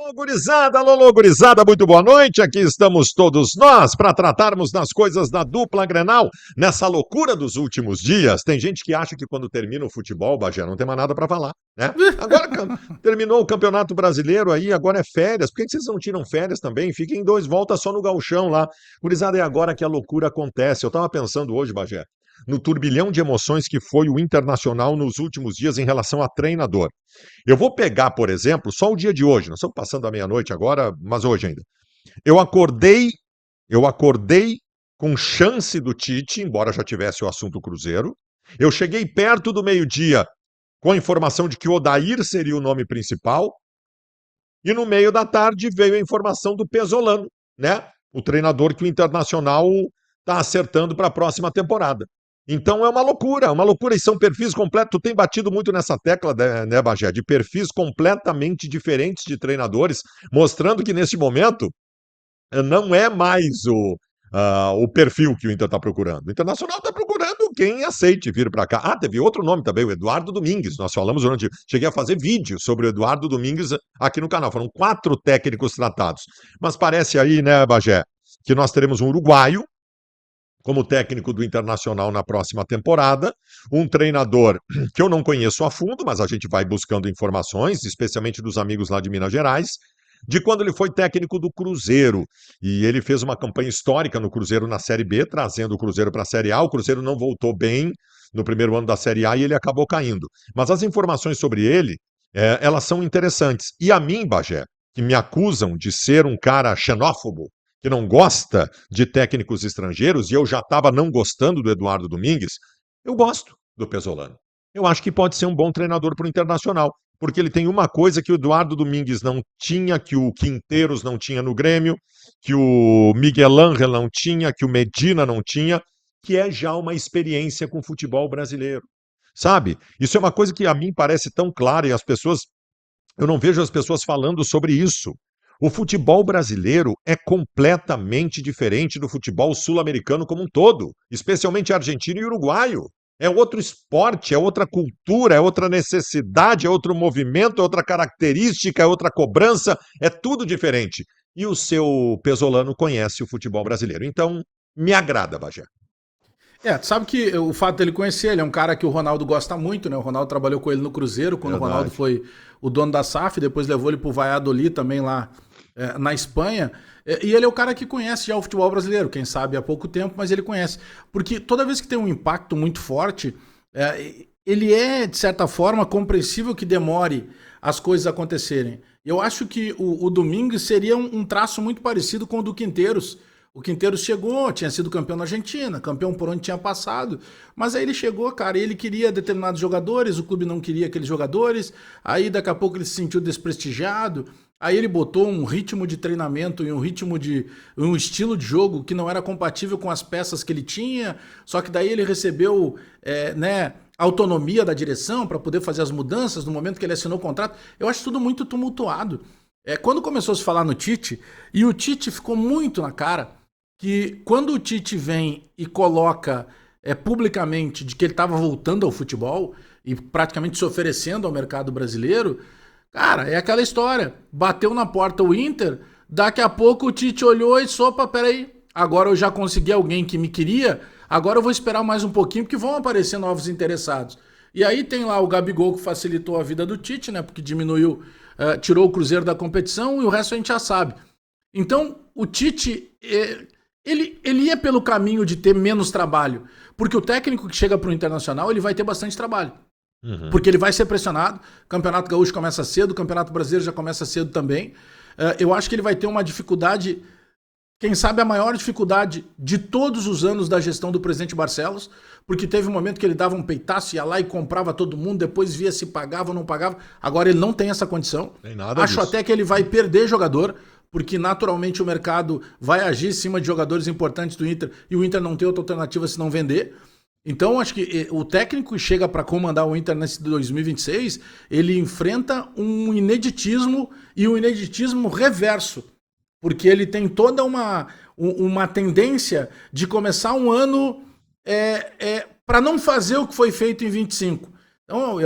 Alô, gurizada, muito boa noite. Aqui estamos todos nós para tratarmos das coisas da dupla Grenal nessa loucura dos últimos dias. Tem gente que acha que quando termina o futebol, Bagé, não tem mais nada para falar, né? Agora terminou o Campeonato Brasileiro aí, agora é férias. Por que vocês não tiram férias também? Fiquem 2 voltas só no gauchão lá. Gurizada, é agora que a loucura acontece. Eu tava pensando hoje, Bagé, no turbilhão de emoções que foi o Internacional nos últimos dias em relação a treinador. Eu vou pegar, por exemplo, só o dia de hoje. Nós estamos passando a meia-noite agora, mas hoje ainda. Eu acordei, eu acordei com chance do Tite, embora já tivesse o assunto Cruzeiro. Eu cheguei perto do meio-dia com a informação de que o Odair seria o nome principal. E no meio da tarde veio a informação do Pesolano, né? O treinador que o Internacional está acertando para a próxima temporada. Então é uma loucura, e são perfis completos. Tu tem batido muito nessa tecla, né, Bagé, de perfis completamente diferentes de treinadores, mostrando que nesse momento não é mais o perfil que o Inter está procurando. O Internacional está procurando quem aceite vir para cá. Ah, teve outro nome também, o Eduardo Domingues. Nós falamos durante. Cheguei a fazer vídeo sobre o Eduardo Domingues aqui no canal. Foram 4 técnicos tratados. Mas parece aí, né, Bagé, que nós teremos um uruguaio como técnico do Internacional na próxima temporada, um treinador que eu não conheço a fundo, mas a gente vai buscando informações, especialmente dos amigos lá de Minas Gerais, de quando ele foi técnico do Cruzeiro. E ele fez uma campanha histórica no Cruzeiro na Série B, trazendo o Cruzeiro para a Série A. O Cruzeiro não voltou bem no primeiro ano da Série A e ele acabou caindo. Mas as informações sobre ele, elas são interessantes. E a mim, Bagé, que me acusam de ser um cara xenófobo, que não gosta de técnicos estrangeiros, e eu já estava não gostando do Eduardo Domingues, eu gosto do Pesolano. Eu acho que pode ser um bom treinador para o Internacional, porque ele tem uma coisa que o Eduardo Domingues não tinha, que o Quinteiros não tinha no Grêmio, que o Miguel Ángel não tinha, que o Medina não tinha, que é já uma experiência com o futebol brasileiro. Sabe? Isso é uma coisa que a mim parece tão clara e as pessoas, eu não vejo as pessoas falando sobre isso. O futebol brasileiro é completamente diferente do futebol sul-americano como um todo, especialmente argentino e uruguaio. É outro esporte, é outra cultura, é outra necessidade, é outro movimento, é outra característica, é outra cobrança, é tudo diferente. E o seu Pesolano conhece o futebol brasileiro. Então, me agrada, Bagé. Tu sabe que o fato dele conhecer, ele é um cara que o Ronaldo gosta muito, né? O Ronaldo trabalhou com ele no Cruzeiro, quando o Ronaldo Verdade. foi o dono da SAF, depois levou ele pro Valladolid também lá na Espanha. E ele é o cara que conhece já o futebol brasileiro, quem sabe há pouco tempo, mas ele conhece. Porque toda vez que tem um impacto muito forte, ele é, de certa forma, compreensível que demore as coisas acontecerem. Eu acho que o Domingues seria um traço muito parecido com o do Quinteiros. O Quinteiros chegou, tinha sido campeão na Argentina, campeão por onde tinha passado, mas aí ele chegou, cara, e ele queria determinados jogadores, o clube não queria aqueles jogadores, aí daqui a pouco ele se sentiu desprestigiado, aí ele botou um ritmo de treinamento e um estilo de jogo que não era compatível com as peças que ele tinha, só que daí ele recebeu, autonomia da direção para poder fazer as mudanças no momento que ele assinou o contrato. Eu acho tudo muito tumultuado. Quando começou a se falar no Tite, e o Tite ficou muito na cara, que quando o Tite vem e coloca publicamente de que ele estava voltando ao futebol e praticamente se oferecendo ao mercado brasileiro, cara, é aquela história. Bateu na porta o Inter, daqui a pouco o Tite olhou e disse, opa, peraí, agora eu já consegui alguém que me queria, agora eu vou esperar mais um pouquinho porque vão aparecer novos interessados. E aí tem lá o Gabigol que facilitou a vida do Tite, né, porque diminuiu, tirou o Cruzeiro da competição e o resto a gente já sabe. Então, o Tite... Ele ia pelo caminho de ter menos trabalho, porque o técnico que chega para o Internacional, ele vai ter bastante trabalho, porque ele vai ser pressionado, o Campeonato Gaúcho começa cedo, o Campeonato Brasileiro já começa cedo também, eu acho que ele vai ter uma dificuldade, quem sabe a maior dificuldade de todos os anos da gestão do presidente Barcelos, porque teve um momento que ele dava um peitaço, ia lá e comprava todo mundo, depois via se pagava ou não pagava, agora ele não tem essa condição, Tem nada acho disso. até que ele vai perder jogador, porque naturalmente o mercado vai agir em cima de jogadores importantes do Inter e o Inter não tem outra alternativa se não vender. Então, acho que o técnico que chega para comandar o Inter nesse 2026, ele enfrenta um ineditismo e um ineditismo reverso, porque ele tem toda uma tendência de começar um ano para não fazer o que foi feito em 25. Então,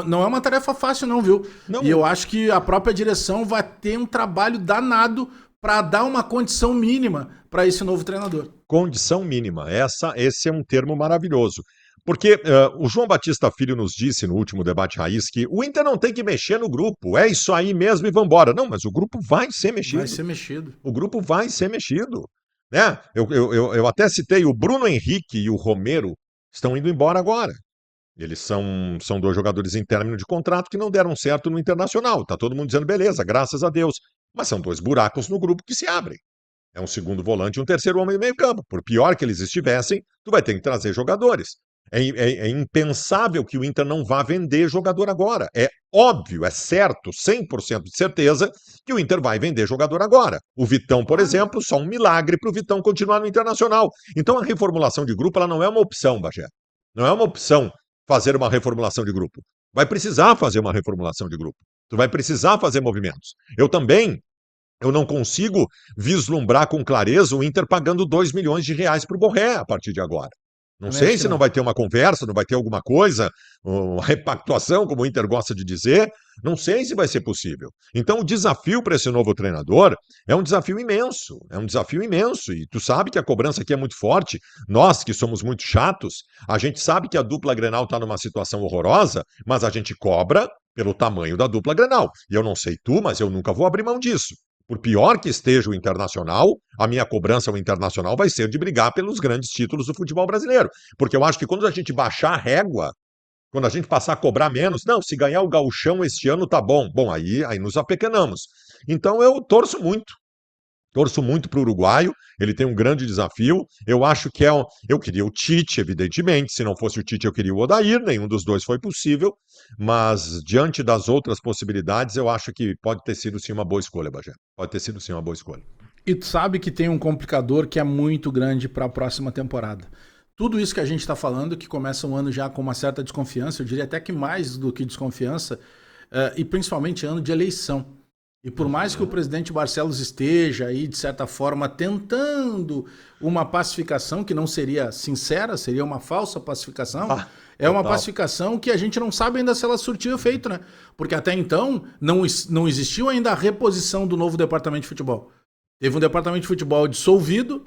não é uma tarefa fácil, não, viu? Não, E eu acho que a própria direção vai ter um trabalho danado para dar uma condição mínima para esse novo treinador. condição mínima. Esse é um termo maravilhoso. Porque o João Batista Filho nos disse no último debate raiz que o Inter não tem que mexer no grupo. É isso aí mesmo e vambora. Não, mas o grupo vai ser mexido. Vai ser mexido. O grupo vai ser mexido. Né? Eu até citei o Bruno Henrique e o Romero estão indo embora agora. Eles são dois jogadores em término de contrato que não deram certo no Internacional. Tá todo mundo dizendo, beleza, graças a Deus. Mas são dois buracos no grupo que se abrem. É um segundo volante e um terceiro homem de meio campo. Por pior que eles estivessem, tu vai ter que trazer jogadores. É impensável que o Inter não vá vender jogador agora. É óbvio, é certo, 100% de certeza que o Inter vai vender jogador agora. O Vitão, por exemplo, só um milagre para o Vitão continuar no Internacional. Então a reformulação de grupo ela não é uma opção, Bagé. Não é uma opção fazer uma reformulação de grupo. Vai precisar fazer uma reformulação de grupo. Tu vai precisar fazer movimentos. Eu não consigo vislumbrar com clareza o Inter pagando 2 milhões de reais para o Borré a partir de agora. Não Também sei acho que se não não. vai ter uma conversa, não vai ter alguma coisa, uma repactuação, como o Inter gosta de dizer. Não sei se vai ser possível. Então, o desafio para esse novo treinador é um desafio imenso. É um desafio imenso. E tu sabe que a cobrança aqui é muito forte. Nós, que somos muito chatos, a gente sabe que a dupla Grenal está numa situação horrorosa, mas a gente cobra pelo tamanho da dupla Grenal. E eu não sei tu, mas eu nunca vou abrir mão disso. Por pior que esteja o Internacional, a minha cobrança ao Internacional vai ser de brigar pelos grandes títulos do futebol brasileiro. Porque eu acho que quando a gente baixar a régua, quando a gente passar a cobrar menos, não, se ganhar o gauchão este ano tá bom. Bom, aí nos apequenamos. Então eu torço muito para o uruguaio, ele tem um grande desafio. Eu acho que eu queria o Tite, evidentemente. Se não fosse o Tite, eu queria o Odair. Nenhum dos dois foi possível. Mas, diante das outras possibilidades, eu acho que pode ter sido sim uma boa escolha, Bagé. Pode ter sido sim uma boa escolha. E tu sabe que tem um complicador que é muito grande para a próxima temporada. Tudo isso que a gente está falando, que começa um ano já com uma certa desconfiança, eu diria até que mais do que desconfiança, e principalmente ano de eleição. E por mais que o presidente Barcelos esteja aí, de certa forma, tentando uma pacificação que não seria sincera, seria uma falsa pacificação, é uma pacificação que a gente não sabe ainda se ela surtiu efeito, né? Porque até então não existiu ainda a reposição do novo departamento de futebol. Teve um departamento de futebol dissolvido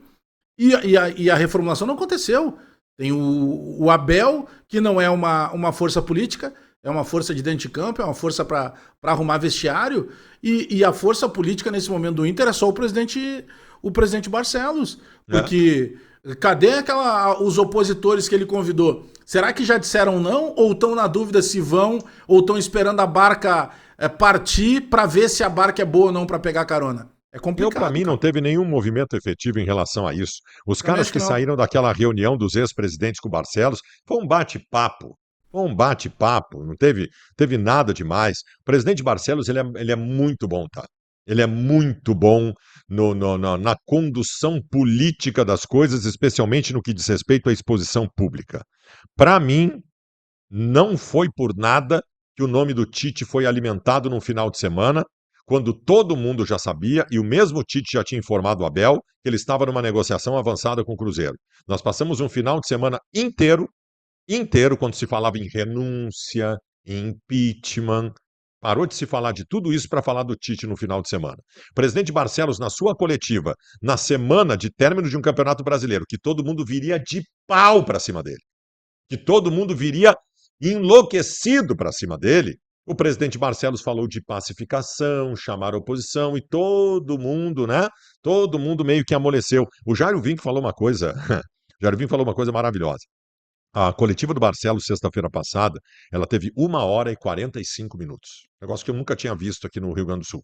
e a reformulação não aconteceu. Tem o Abel, que não é uma força política, é uma força de dentro de campo, é uma força para arrumar vestiário, e a força política nesse momento do Inter é só o presidente Barcelos. Porque cadê os opositores que ele convidou? Será que já disseram não, ou estão na dúvida se vão, ou estão esperando a barca partir para ver se a barca é boa ou não para pegar carona? É complicado. Para mim, não teve nenhum movimento efetivo em relação a isso. Os caras que saíram daquela reunião dos ex-presidentes com o Barcelos, foi um bate-papo. Foi um bate-papo, não teve nada demais. O presidente Barcelos, ele é muito bom, tá? Ele é muito bom na condução política das coisas, especialmente no que diz respeito à exposição pública. Para mim, não foi por nada que o nome do Tite foi alimentado no final de semana, quando todo mundo já sabia, e o mesmo Tite já tinha informado o Abel, que ele estava numa negociação avançada com o Cruzeiro. Nós passamos um final de semana inteiro, quando se falava em renúncia, em impeachment. Parou de se falar de tudo isso para falar do Tite no final de semana. O presidente Barcelos, na sua coletiva, na semana de término de um campeonato brasileiro, que todo mundo viria de pau para cima dele, que todo mundo viria enlouquecido para cima dele, o presidente Barcelos falou de pacificação, chamar a oposição e todo mundo, né? Todo mundo meio que amoleceu. O Jairo Vinck falou uma coisa, Jairo Vinck falou uma coisa maravilhosa. A coletiva do Barcelos, sexta-feira passada, ela teve 1 hora e 45 minutos. Negócio que eu nunca tinha visto aqui no Rio Grande do Sul.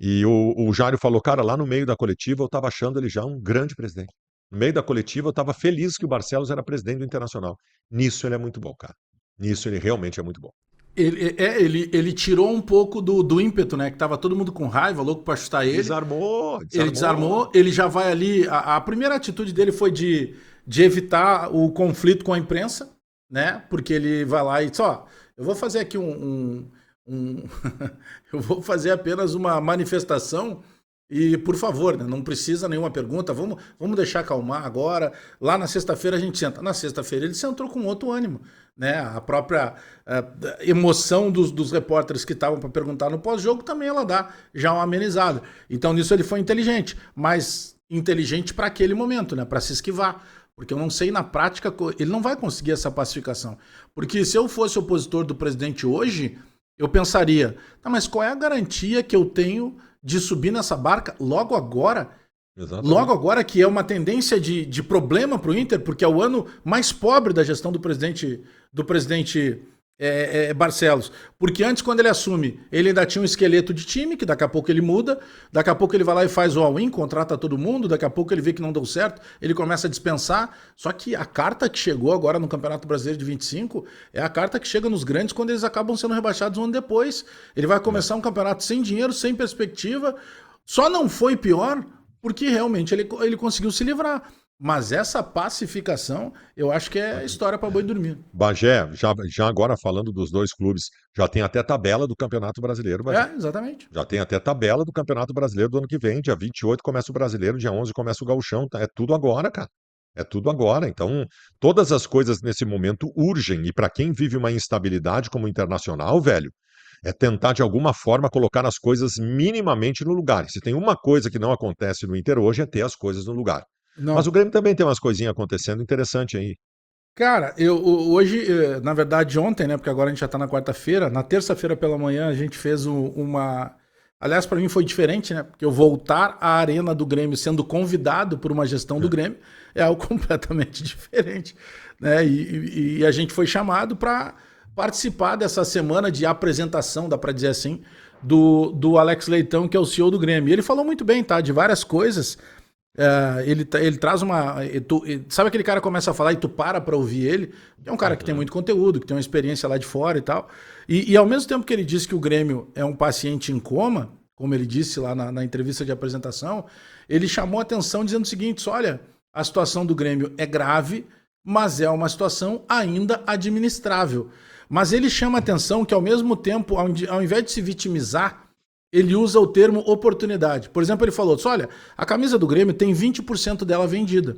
E o Jairo falou, cara, lá no meio da coletiva eu estava achando ele já um grande presidente. No meio da coletiva eu estava feliz que o Barcelos era presidente do Internacional. Nisso ele é muito bom, cara. Nisso ele realmente é muito bom. Ele tirou um pouco do ímpeto, né? Que tava todo mundo com raiva, louco pra chutar ele. Desarmou. Ele desarmou, ele já vai ali. A primeira atitude dele foi de evitar o conflito com a imprensa, né? Porque ele vai lá e diz: ó, eu vou fazer aqui eu vou fazer apenas uma manifestação E, por favor, né, não precisa nenhuma pergunta, vamos deixar acalmar agora. Lá na sexta-feira a gente senta. Na sexta-feira ele sentou com outro ânimo. Né? A própria emoção dos repórteres que estavam para perguntar no pós-jogo também ela dá já uma amenizada. Então nisso ele foi inteligente, mas inteligente para aquele momento, né? Para se esquivar. Porque eu não sei na prática, ele não vai conseguir essa pacificação. Porque se eu fosse opositor do presidente hoje, eu pensaria, tá, mas qual é a garantia que eu tenho de subir nessa barca logo agora? Exatamente. Logo agora que é uma tendência de problema para o Inter, porque é o ano mais pobre da gestão do presidente Barcelos. Porque antes, quando ele assume, ele ainda tinha um esqueleto de time, que daqui a pouco ele muda, daqui a pouco ele vai lá e faz o all-in, contrata todo mundo, daqui a pouco ele vê que não deu certo, ele começa a dispensar. Só que a carta que chegou agora no Campeonato Brasileiro de 25 é a carta que chega nos grandes quando eles acabam sendo rebaixados um ano depois. Ele vai começar um campeonato sem dinheiro, sem perspectiva. Só não foi pior porque realmente ele conseguiu se livrar. Mas essa pacificação, eu acho que é história para boi dormir. Bagé, já agora falando dos dois clubes, já tem até tabela do Campeonato Brasileiro, Bagé. Exatamente. Já tem até tabela do Campeonato Brasileiro do ano que vem. Dia 28 começa o Brasileiro, dia 11 começa o Gauchão. É tudo agora, cara. É tudo agora. Então, todas as coisas nesse momento urgem. E para quem vive uma instabilidade como o Internacional, velho, é tentar de alguma forma colocar as coisas minimamente no lugar. E se tem uma coisa que não acontece no Inter hoje é ter as coisas no lugar. Não. Mas o Grêmio também tem umas coisinhas acontecendo interessante aí. Cara, hoje, na verdade ontem, né, porque agora a gente já tá na quarta-feira, na terça-feira pela manhã a gente fez uma... Aliás, para mim foi diferente, né, porque eu voltar à arena do Grêmio sendo convidado por uma gestão do Grêmio é algo completamente diferente, né, e a gente foi chamado para participar dessa semana de apresentação, dá para dizer assim, do Alex Leitão, que é o CEO do Grêmio. E ele falou muito bem, tá, de várias coisas. Ele traz uma... sabe aquele cara que começa a falar e tu para ouvir ele? É um cara que tem muito conteúdo, que tem uma experiência lá de fora e tal. E ao mesmo tempo que ele disse que o Grêmio é um paciente em coma, como ele disse lá na entrevista de apresentação, ele chamou a atenção dizendo o seguinte, olha, a situação do Grêmio é grave, mas é uma situação ainda administrável. Mas ele chama a atenção que ao mesmo tempo, ao invés de se vitimizar, ele usa o termo oportunidade. Por exemplo, ele falou, olha, a camisa do Grêmio tem 20% dela vendida.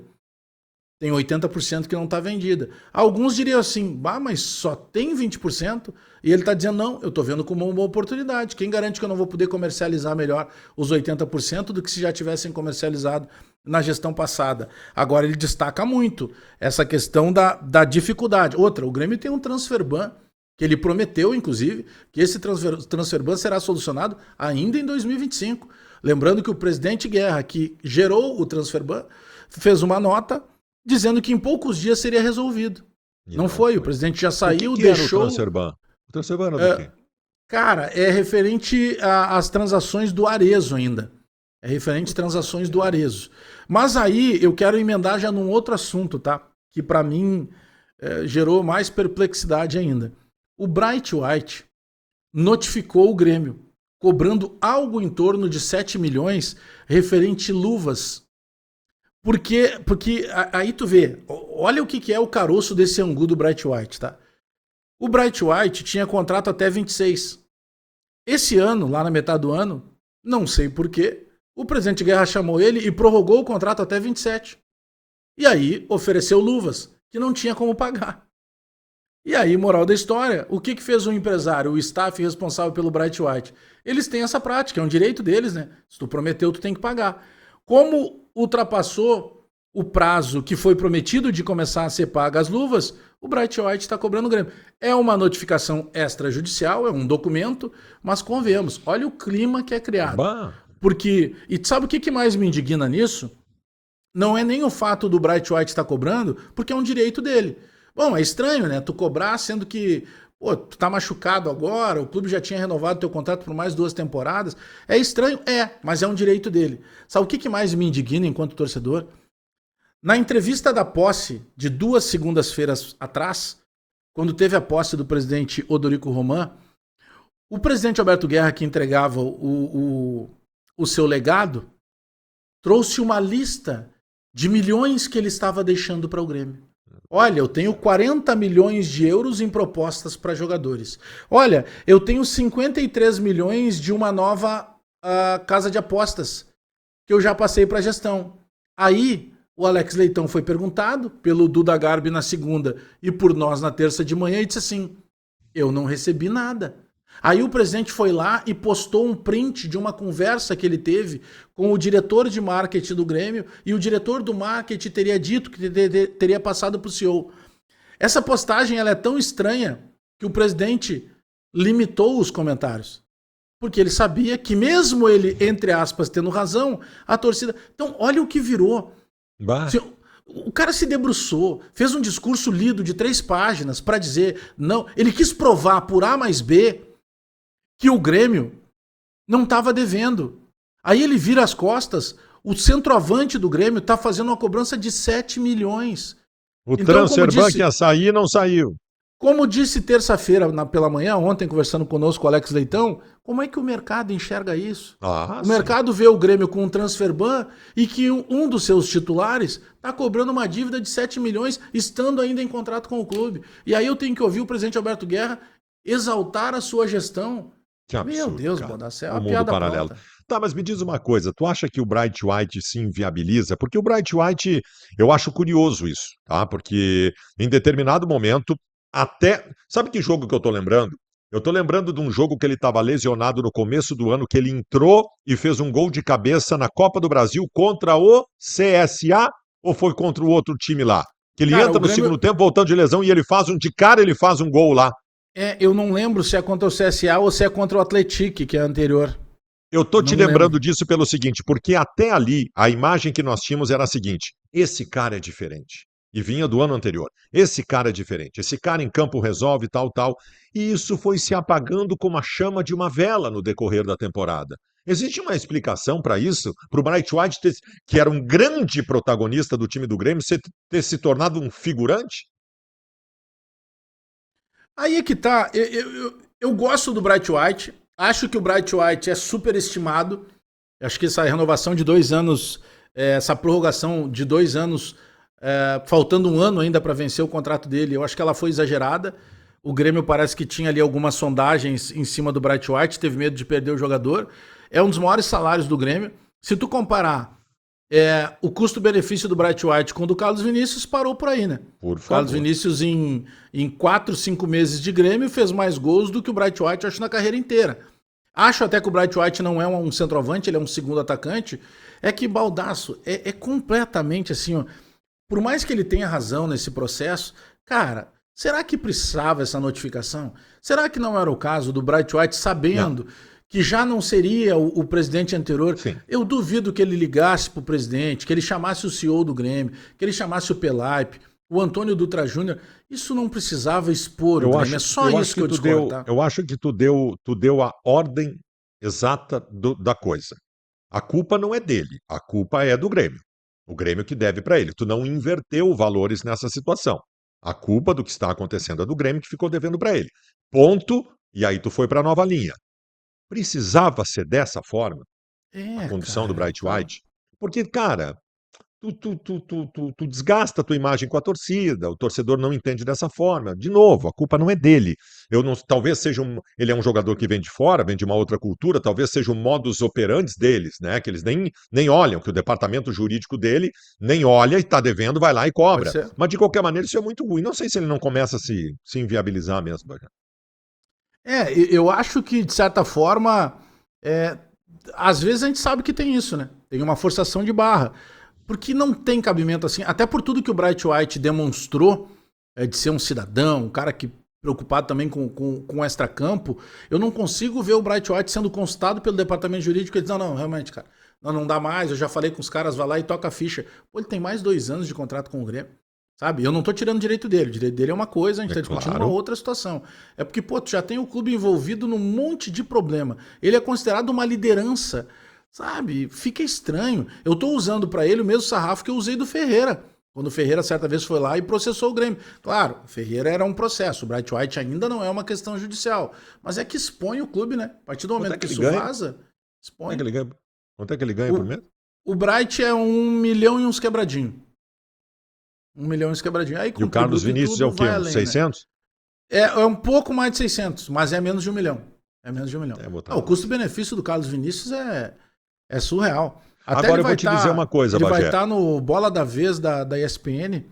Tem 80% que não está vendida. Alguns diriam assim, mas só tem 20%? E ele está dizendo, não, eu estou vendo como uma oportunidade. Quem garante que eu não vou poder comercializar melhor os 80% do que se já tivessem comercializado na gestão passada? Agora ele destaca muito essa questão da dificuldade. Outra, o Grêmio tem um transfer ban, que ele prometeu, inclusive, que esse transfer ban será solucionado ainda em 2025. Lembrando que o presidente Guerra, que gerou o transfer ban, fez uma nota dizendo que em poucos dias seria resolvido. Não foi, o presidente já saiu, deixou... Era o transfer ban? O transfer ban era do quê? Cara, é referente às transações do Arezzo ainda. É referente às transações do Arezzo. Mas aí eu quero emendar já num outro assunto, tá? Que para mim gerou mais perplexidade ainda. O Bright White notificou o Grêmio, cobrando algo em torno de 7 milhões referente luvas. Porque aí tu vê, olha o que é o caroço desse angu do Bright White, tá? O Bright White tinha contrato até 26. Esse ano, lá na metade do ano, não sei porquê, o presidente Guerra chamou ele e prorrogou o contrato até 27. E aí ofereceu luvas, que não tinha como pagar. E aí, moral da história, o que fez o empresário, o staff responsável pelo Bright White? Eles têm essa prática, é um direito deles, né? Se tu prometeu, tu tem que pagar. Como ultrapassou o prazo que foi prometido de começar a ser paga as luvas, o Bright White está cobrando o Grêmio. É uma notificação extrajudicial, é um documento, mas convenhamos, olha o clima que é criado. Porque, e sabe o que mais me indigna nisso? Não é nem o fato do Bright White estar cobrando, porque é um direito dele. Bom, é estranho, né? Tu cobrar, sendo que tu tá machucado agora, o clube já tinha renovado teu contrato por mais 2 temporadas. É estranho? Mas é um direito dele. Sabe o que mais me indigna enquanto torcedor? Na entrevista da posse de 2 segundas-feiras atrás, quando teve a posse do presidente Odorico Roman, o presidente Alberto Guerra, que entregava o seu legado, trouxe uma lista de milhões que ele estava deixando para o Grêmio. Olha, eu tenho 40 milhões de euros em propostas para jogadores. Olha, eu tenho 53 milhões de uma nova casa de apostas que eu já passei para a gestão. Aí o Alex Leitão foi perguntado pelo Duda Garbi na segunda e por nós na terça de manhã e disse assim: eu não recebi nada. Aí o presidente foi lá e postou um print de uma conversa que ele teve com o diretor de marketing do Grêmio e o diretor do marketing teria dito que teria passado para o CEO. Essa postagem ela é tão estranha que o presidente limitou os comentários. Porque ele sabia que mesmo ele, entre aspas, tendo razão, a torcida... Então, olha o que virou. Assim, o cara se debruçou, fez um discurso lido de 3 páginas para dizer... não. Ele quis provar por A mais B que o Grêmio não estava devendo. Aí ele vira as costas, o centroavante do Grêmio está fazendo uma cobrança de 7 milhões. O então, transfer bank ia sair e não saiu. Como disse terça-feira pela manhã, ontem, conversando conosco com o Alex Leitão, como é que o mercado enxerga isso? O mercado vê o Grêmio com um transfer ban e que um dos seus titulares está cobrando uma dívida de 7 milhões, estando ainda em contrato com o clube. E aí eu tenho que ouvir o presidente Alberto Guerra exaltar a sua gestão. Que absurdo, meu Deus, Bodacé, é uma piada paralelo. Pronta. Tá, mas me diz uma coisa, tu acha que o Bright White se inviabiliza? Porque o Bright White, eu acho curioso isso, tá? Porque em determinado momento, até... Sabe que jogo que eu tô lembrando? Eu tô lembrando de um jogo que ele estava lesionado no começo do ano, que ele entrou e fez um gol de cabeça na Copa do Brasil contra o CSA, ou foi contra o outro time lá? Que ele entra no segundo tempo, voltando de lesão, e ele faz um... De cara, ele faz um gol lá. Eu não lembro se é contra o CSA ou se é contra o Atlético, que é anterior. Eu tô te lembrando disso pelo seguinte, porque até ali a imagem que nós tínhamos era a seguinte: esse cara é diferente. E vinha do ano anterior. Esse cara é diferente. Esse cara em campo resolve tal. E isso foi se apagando como a chama de uma vela no decorrer da temporada. Existe uma explicação para isso? Para o Bright White, que era um grande protagonista do time do Grêmio, ter se tornado um figurante? Aí é que tá. Eu gosto do Bright White. Acho que o Bright White é superestimado. Acho que essa renovação de 2 anos, essa prorrogação de 2 anos, faltando 1 ano ainda para vencer o contrato dele, eu acho que ela foi exagerada. O Grêmio parece que tinha ali algumas sondagens em cima do Bright White, teve medo de perder o jogador. É um dos maiores salários do Grêmio. Se tu comparar o custo-benefício do Bright White com o do Carlos Vinícius, parou por aí, né? Por favor. Carlos Vinícius, em 4, 5 meses de Grêmio, fez mais gols do que o Bright White, acho, na carreira inteira. Acho até que o Bright White não é um centroavante, ele é um segundo atacante. É que, Baldasso, é completamente assim, ó. Por mais que ele tenha razão nesse processo, cara, será que precisava essa notificação? Será que não era o caso do Bright White sabendo que já não seria o presidente anterior? Sim. Eu duvido que ele ligasse pro presidente, que ele chamasse o CEO do Grêmio, que ele chamasse o Pelaipe, o Antônio Dutra Júnior. Isso não precisava expor o Grêmio, é só isso que eu discordo, tá? Eu acho que tu deu a ordem exata da coisa. A culpa não é dele, a culpa é do Grêmio. O Grêmio que deve para ele. Tu não inverteu valores nessa situação. A culpa do que está acontecendo é do Grêmio que ficou devendo para ele. Ponto, e aí tu foi para a nova linha. Precisava ser dessa forma a condução do Bright White? Porque, cara, tu desgasta a tua imagem com a torcida, o torcedor não entende dessa forma. De novo, a culpa não é dele. Talvez seja ele é um jogador que vem de fora, vem de uma outra cultura, talvez seja o modus operandi deles, né? Que eles nem olham, que o departamento jurídico dele nem olha e está devendo, vai lá e cobra. Mas de qualquer maneira isso é muito ruim. Não sei se ele não começa a se inviabilizar mesmo, Bajé. Eu acho que, de certa forma, às vezes a gente sabe que tem isso, né? Tem uma forçação de barra. Porque não tem cabimento assim, até por tudo que o Bright White demonstrou, de ser um cidadão, um cara que preocupado também com extracampo, eu não consigo ver o Bright White sendo consultado pelo departamento jurídico e dizer, não, realmente, cara, não dá mais, eu já falei com os caras, vai lá e toca a ficha. Pô, ele tem mais 2 anos de contrato com o Grêmio. Sabe? Eu não tô tirando o direito dele é uma coisa, a gente tá discutindo uma outra situação. É porque, pô, tu já tem o clube envolvido num monte de problema. Ele é considerado uma liderança, sabe? Fica estranho. Eu tô usando pra ele o mesmo sarrafo que eu usei do Ferreira. Quando o Ferreira certa vez foi lá e processou o Grêmio. Claro, o Ferreira era um processo, o Bright White ainda não é uma questão judicial. Mas é que expõe o clube, né? A partir do momento que isso vaza, expõe. Quanto é que ele ganha por mês? O Bright é 1 milhão e uns quebradinhos. 1 milhão e uns quebradinhos. Aí, e o Carlos Vinícius é o quê? Além, 600? Né? É um pouco mais de 600, mas é menos de 1 milhão. É menos de 1 milhão. O custo-benefício do Carlos Vinícius é surreal. Até Agora ele eu vai vou te dizer uma coisa, ele vai Bagé. estar no Bola da Vez da ESPN.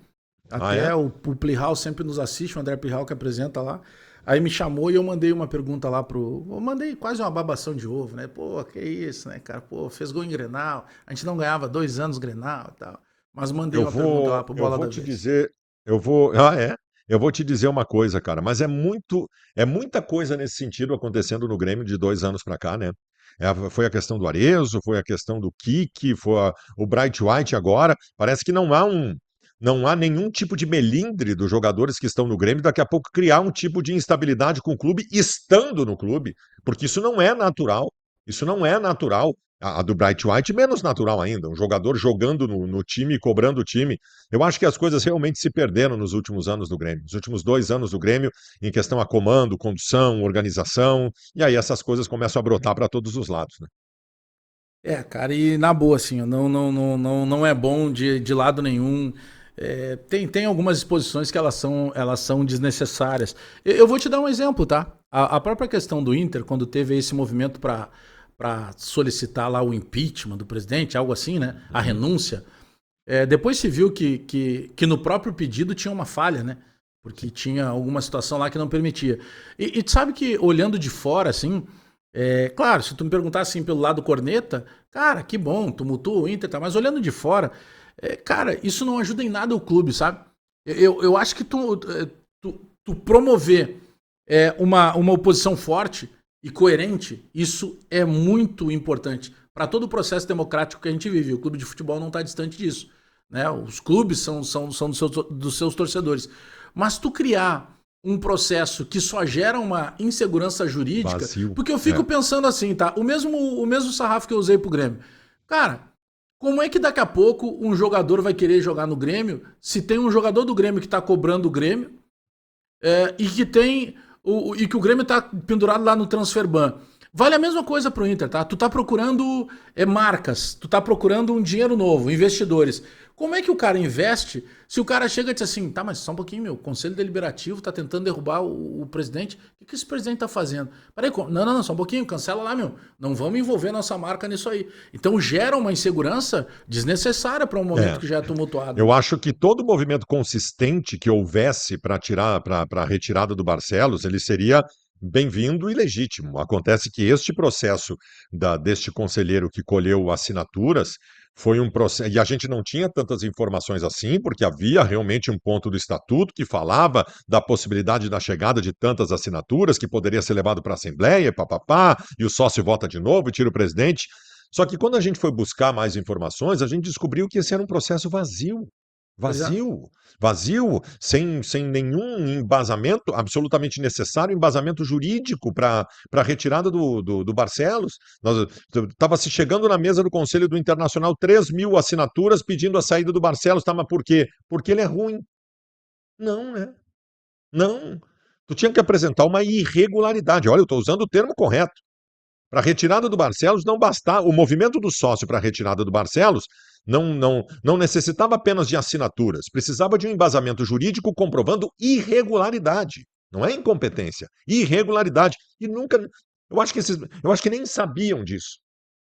Ah, Até é? o Plihal sempre nos assiste, o André Plihal que apresenta lá. Aí me chamou e eu mandei uma pergunta lá pro. Eu mandei quase uma babação de ovo, né? Pô, que isso, né, cara? Pô, fez gol em Grenal. A gente não ganhava 2 anos Grenal e tal. Mas mandei uma pergunta lá pro Eu Bola vou da te Vez. dizer, é? Eu vou te dizer uma coisa, cara, mas é muita coisa nesse sentido acontecendo no Grêmio de 2 anos pra cá, né? Foi a questão do Arezzo, foi a questão do Kiki, o Bright White agora. Parece que não há nenhum tipo de melindre dos jogadores que estão no Grêmio, daqui a pouco criar um tipo de instabilidade com o clube, estando no clube, porque isso não é natural. Isso não é natural. A do Bright White menos natural ainda, um jogador jogando no time e cobrando o time. Eu acho que as coisas realmente se perderam nos últimos anos do Grêmio, nos últimos 2 anos do Grêmio, em questão a comando, condução, organização, e aí essas coisas começam a brotar para todos os lados, né? Cara, e na boa, assim, ó, não é bom de lado nenhum. Tem algumas exposições que elas são desnecessárias. Eu vou te dar um exemplo, tá? A própria questão do Inter, quando teve esse movimento para solicitar lá o impeachment do presidente, algo assim, né? A renúncia. Depois se viu que no próprio pedido tinha uma falha, né? Porque tinha alguma situação lá que não permitia. E tu sabe que, olhando de fora, assim, claro, se tu me perguntar assim pelo lado corneta, cara, que bom, tumultua o Inter, tá? Mas olhando de fora, cara, isso não ajuda em nada o clube, sabe? Eu acho que tu promover uma oposição forte e coerente, isso é muito importante para todo o processo democrático que a gente vive. O clube de futebol não está distante disso, né? Os clubes são dos seus torcedores. Mas tu criar um processo que só gera uma insegurança jurídica, Vazio. porque eu fico pensando assim, tá? O mesmo sarrafo que eu usei pro Grêmio. Cara, como é que daqui a pouco um jogador vai querer jogar no Grêmio se tem um jogador do Grêmio que tá cobrando o Grêmio e que tem e que o Grêmio tá pendurado lá no Transferban? Vale a mesma coisa pro Inter, tá? Tu tá procurando marcas, tu tá procurando um dinheiro novo, investidores. Como é que o cara investe se o cara chega e diz assim, tá, mas só um pouquinho, meu, o Conselho Deliberativo tá tentando derrubar o presidente. O que esse presidente tá fazendo? Peraí, não, só um pouquinho, cancela lá, meu. Não vamos envolver nossa marca nisso aí. Então gera uma insegurança desnecessária para um momento que já é tumultuado. Eu acho que todo movimento consistente que houvesse para a retirada do Barcelos, ele seria bem-vindo e legítimo. Acontece que este processo deste conselheiro que colheu assinaturas foi um processo. E a gente não tinha tantas informações assim, porque havia realmente um ponto do estatuto que falava da possibilidade da chegada de tantas assinaturas, que poderia ser levado para a Assembleia, papapá, e o sócio vota de novo e tira o presidente. Só que quando a gente foi buscar mais informações, a gente descobriu que esse era um processo vazio. Pois é. Vazio, vazio, sem nenhum embasamento absolutamente necessário, embasamento jurídico para a retirada do Barcelos. Estava se chegando na mesa do Conselho do Internacional 3.000 assinaturas pedindo a saída do Barcelos, tá, mas por quê? Porque ele é ruim. Não, né? Não. Tu tinha que apresentar uma irregularidade. Olha, eu estou usando o termo correto. Para a retirada do Barcelos não bastava, o movimento do sócio para a retirada do Barcelos não necessitava apenas de assinaturas, precisava de um embasamento jurídico comprovando irregularidade, não é incompetência, irregularidade. E nunca, eu acho que nem sabiam disso.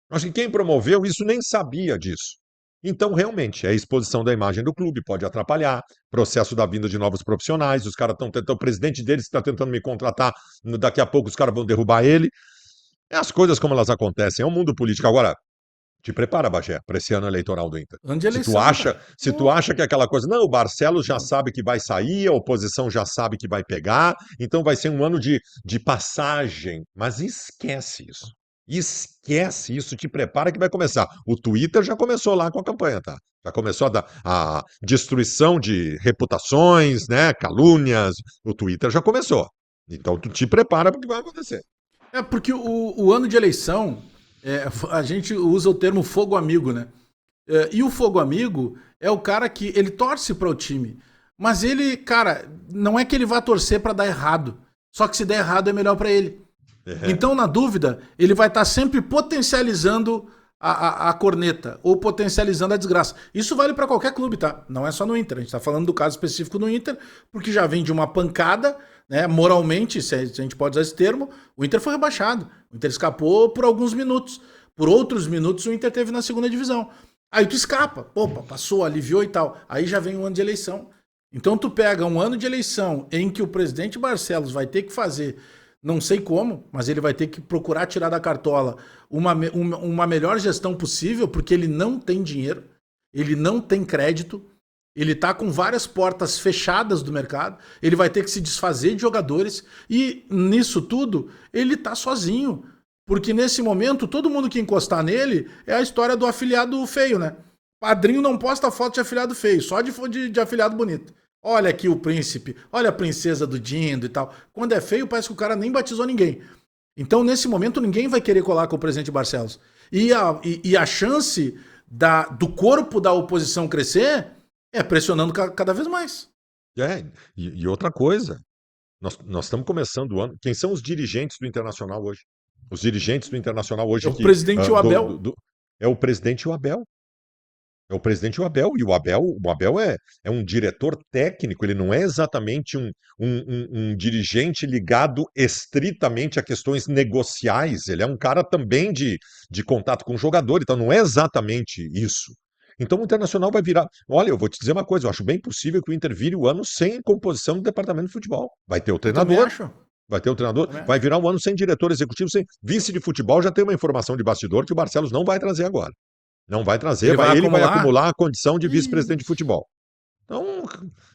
Eu acho que quem promoveu isso nem sabia disso. Então, realmente, a exposição da imagem do clube pode atrapalhar, processo da vinda de novos profissionais, os caras estão tentando, o presidente deles está tentando me contratar, daqui a pouco os caras vão derrubar ele. É as coisas como elas acontecem, é o mundo político. Agora, te prepara, Bagé, para esse ano eleitoral do Inter. Ano de eleição, cara. Se tu acha que é aquela coisa, não, o Barcelos já Não. sabe que vai sair, a oposição já sabe que vai pegar, então vai ser um ano de passagem. Mas esquece isso. Esquece isso, te prepara que vai começar. O Twitter já começou lá com a campanha, tá? Já começou a destruição de reputações, né? Calúnias. O Twitter já começou. Então tu te prepara porque vai acontecer. Porque o ano de eleição, a gente usa o termo fogo amigo, né? E o fogo amigo é o cara que ele torce para o time. Mas ele, cara, não é que ele vá torcer para dar errado. Só que se der errado é melhor para ele. Então, na dúvida, ele vai estar sempre potencializando a corneta ou potencializando a desgraça. Isso vale para qualquer clube, tá? Não é só no Inter. A gente tá falando do caso específico no Inter, porque já vem de uma pancada, né? Moralmente, se a gente pode usar esse termo, o Inter foi rebaixado. O Inter escapou por alguns minutos. Por outros minutos o Inter teve na segunda divisão. Aí tu escapa, opa, passou, aliviou e tal. Aí já vem um ano de eleição. Então tu pega um ano de eleição em que o presidente Barcelos vai ter que fazer, não sei como, mas ele vai ter que procurar tirar da cartola uma melhor gestão possível, porque ele não tem dinheiro, ele não tem crédito, ele tá com várias portas fechadas do mercado, ele vai ter que se desfazer de jogadores e nisso tudo ele tá sozinho. Porque nesse momento, todo mundo que encostar nele é a história do afiliado feio, né? Padrinho não posta foto de afiliado feio, só de afiliado bonito. Olha aqui o príncipe, olha a princesa do Dindo e tal. Quando é feio, parece que o cara nem batizou ninguém. Então, nesse momento, ninguém vai querer colar com o presidente Barcelos. E a chance do corpo da oposição crescer é pressionando cada vez mais. E outra coisa, nós estamos começando o ano. Quem são os dirigentes do Internacional hoje? Os dirigentes do Internacional hoje. É o presidente e o Abel. É o presidente e o Abel. É o presidente e o Abel. E o Abel é um diretor técnico, ele não é exatamente um dirigente ligado estritamente a questões negociais. Ele é um cara também de contato com o jogador, então não é exatamente isso. Então o Internacional vai virar. Olha, eu vou te dizer uma coisa, eu acho bem possível que o Inter vire o ano sem composição do departamento de futebol. Vai ter o treinador. Vai ter o treinador, vai virar um ano sem diretor executivo, sem vice de futebol. Já tem uma informação de bastidor que o Barcelos não vai trazer agora. Não vai trazer, ele vai acumular a condição de vice-presidente de futebol. Então,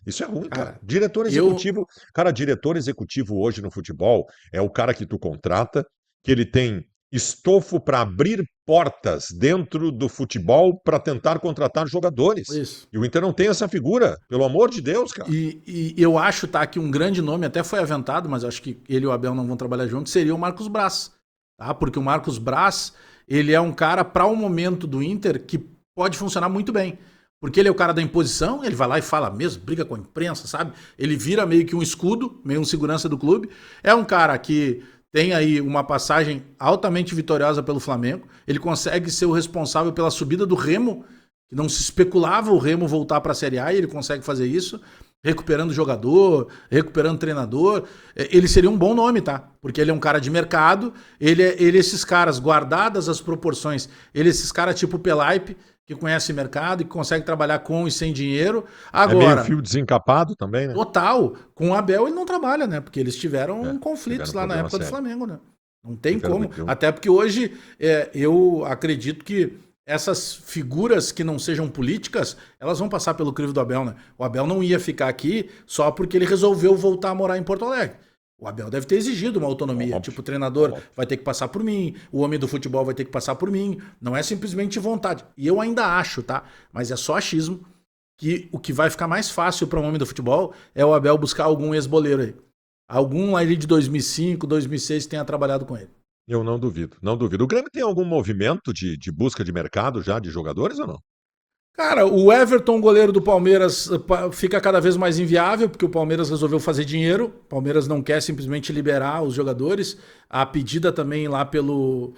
isso é ruim, cara. Diretor executivo, diretor executivo hoje no futebol é o cara que tu contrata, que ele tem estofo para abrir portas dentro do futebol para tentar contratar jogadores. Isso. E o Inter não tem essa figura, pelo amor de Deus, cara. E eu acho, tá, que um grande nome, até foi aventado, mas acho que ele e o Abel não vão trabalhar juntos, seria o Marcos Braz. Tá? Porque o Marcos Braz, ele é um cara para o momento do Inter que pode funcionar muito bem. Porque ele é o cara da imposição, ele vai lá e fala mesmo, briga com a imprensa, sabe? Ele vira meio que um escudo, meio um segurança do clube. É um cara que tem aí uma passagem altamente vitoriosa pelo Flamengo. Ele consegue ser o responsável pela subida do Remo, que não se especulava o Remo voltar para a Série A, e ele consegue fazer isso, recuperando jogador, recuperando treinador. Ele seria um bom nome, tá? Porque ele é um cara de mercado, ele esses caras, guardadas as proporções, esses caras tipo Pelaipe, que conhece mercado e que consegue trabalhar com e sem dinheiro. Agora, é meio fio desencapado também, né? Total. Com o Abel ele não trabalha, né? Porque eles tiveram conflitos lá na época do Flamengo, né? Não tem como. Até porque hoje eu acredito que essas figuras que não sejam políticas, elas vão passar pelo crivo do Abel, né? O Abel não ia ficar aqui só porque ele resolveu voltar a morar em Porto Alegre. O Abel deve ter exigido uma autonomia. Óbvio. Tipo, o treinador vai ter que passar por mim, o homem do futebol vai ter que passar por mim. Não é simplesmente vontade. E eu ainda acho, tá? Mas é só achismo que o que vai ficar mais fácil para um homem do futebol é o Abel buscar algum ex-boleiro aí. Algum ali de 2005, 2006 que tenha trabalhado com ele. Eu não duvido, não duvido. O Grêmio tem algum movimento de busca de mercado já de jogadores ou não? Cara, o Everton, goleiro do Palmeiras, fica cada vez mais inviável, porque o Palmeiras resolveu fazer dinheiro. O Palmeiras não quer simplesmente liberar os jogadores. A pedida também lá pelo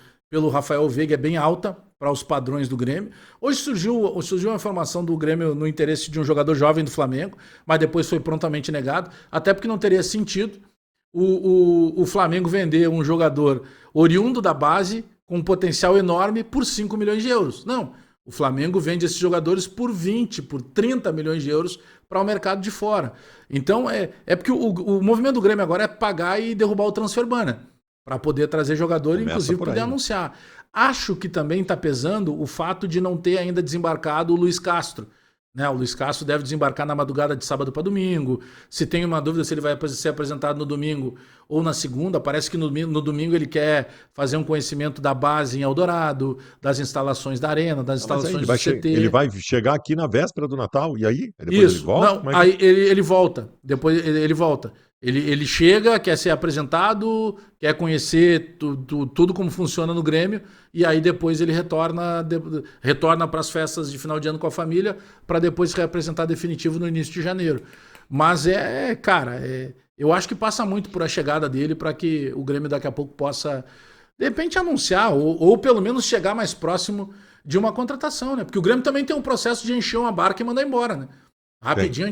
Rafael Veiga é bem alta para os padrões do Grêmio. Hoje surgiu uma informação do Grêmio no interesse de um jogador jovem do Flamengo, mas depois foi prontamente negado, até porque não teria sentido o Flamengo vender um jogador oriundo da base com um potencial enorme por 5 milhões de euros. Não. O Flamengo vende esses jogadores por 20, por 30 milhões de euros para o mercado de fora. Então, é porque o movimento do Grêmio agora é pagar e derrubar o transfer banner para poder trazer jogador e, inclusive, poder anunciar. Acho que também está pesando o fato de não ter ainda desembarcado o Luiz Castro. Né? O Luiz Castro deve desembarcar na madrugada de sábado para domingo. Se tem uma dúvida se ele vai ser apresentado no domingo ou na segunda, parece que no domingo ele quer fazer um conhecimento da base em Eldorado, das instalações da Arena, das instalações do CT. Ele vai chegar aqui na véspera do Natal e aí? Depois ele volta? Não, aí ele volta. Depois ele volta. Ele chega, quer ser apresentado, quer conhecer tudo como funciona no Grêmio, e aí depois ele retorna para as festas de final de ano com a família, para depois se reapresentar definitivo no início de janeiro. Mas eu acho que passa muito por a chegada dele para que o Grêmio daqui a pouco possa, de repente, anunciar, ou pelo menos chegar mais próximo de uma contratação, né? Porque o Grêmio também tem um processo de encher uma barca e mandar embora, né? Rapidinho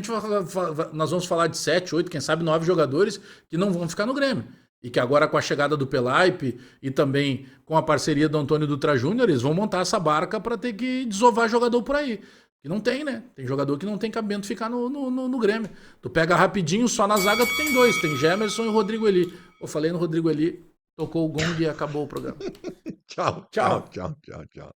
nós vamos falar de 7, 8, quem sabe 9 jogadores que não vão ficar no Grêmio. E que agora com a chegada do Pelaipe e também com a parceria do Antônio Dutra Júnior, eles vão montar essa barca para ter que desovar jogador por aí. E não tem, né? Tem jogador que não tem cabimento ficar no Grêmio. Tu pega rapidinho, só na zaga tu tem 2. Tem Gemerson e Rodrigo Eli. Eu falei no Rodrigo Eli, tocou o gong e acabou o programa. Tchau, tchau, tchau, tchau, tchau.